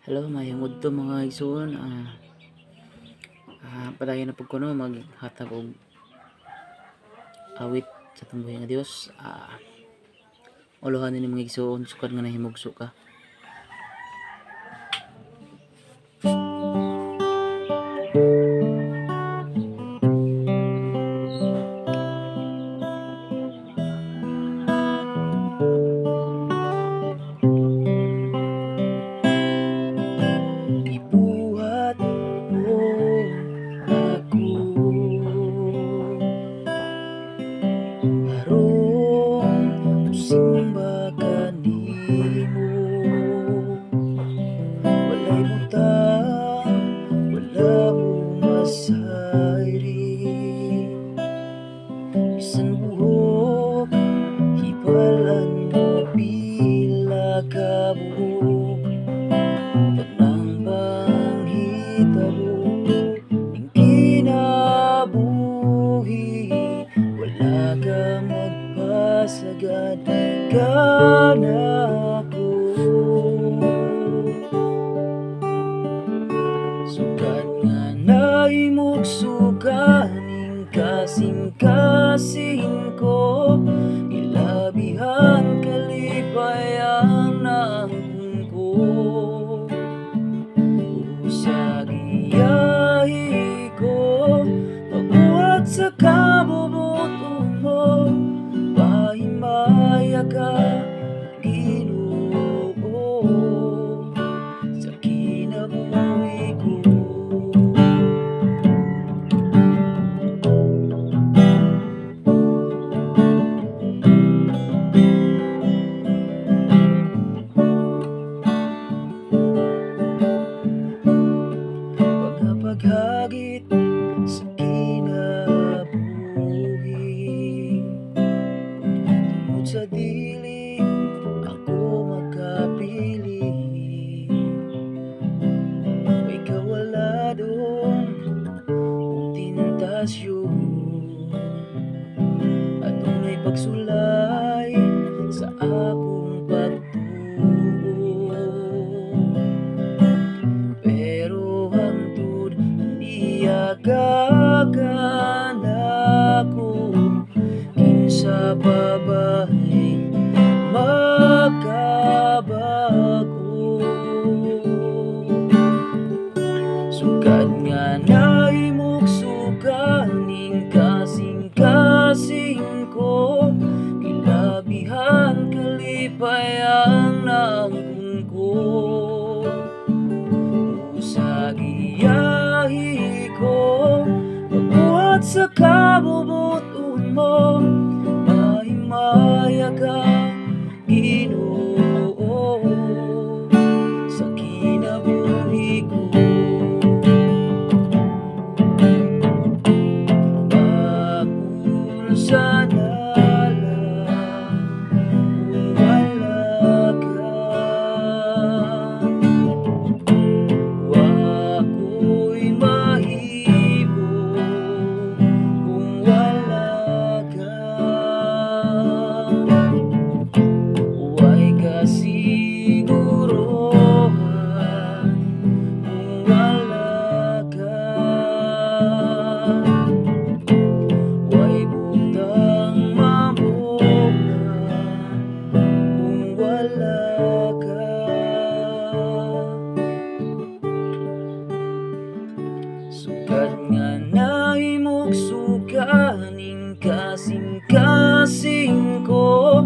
Hello, mayong udto mga igsoon. Padayon na pud ko no maghatag og awit sa tumbuhay nga Dios. Uluhan ni mga igsoon sukad nga nahimugso ka. Ibuhat mo ako aron simba kanimo, walay butang, wala mo masayri, bisan buhok hibalan mo pila ka buhok, tanang panghitabo ning kinabuhi, wala ka magpasagad kanako. Sugad nga nahimugso kaning kasing-kasing ko, ilabihan kalipay ang naangkon ko. Sa giyahi ko, pabuhat sa kabubuton mo, pahimaya ka Ginoo sa kinabuhi ko. Paghagit sa kinabuhi, tungod sa dili ako makapili, may kawaladong tentasyon, adunay pagsulay sa akong pagtuo, pero hangtod niya gaganako, kinsa pa ba'y makabago. Sugad nga nahimugso kaning kasing-kasing ko, kilabihan kalipay ang naangkon ko. Sa giyahi ko, pabuhat sa kabubuton mo, mahimaya ka Ginoo sa kinabuhi ko. Magulo sana lang kung wala ka, wako'y mahimo kung wala ka, huwag kasiguruhan kung wala ka, huwag butang mamugna kung wala ka. Sugad nga nahimugso kaning kasing-kasing ko,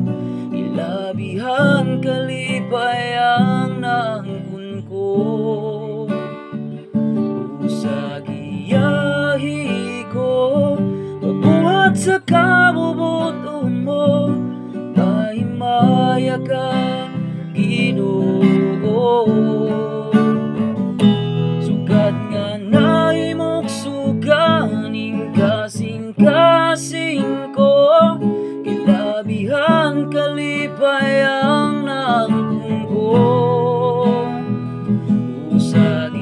ilabihan kalipay ang naangkon ko. Sa giyahi ko, pabuhat sa kabubuton mo, pahimaya ka Ginoo. Sugad nga nahimugso kaning kasing-kasing ko, kilabihan kalipay ang naangkon ko. Sa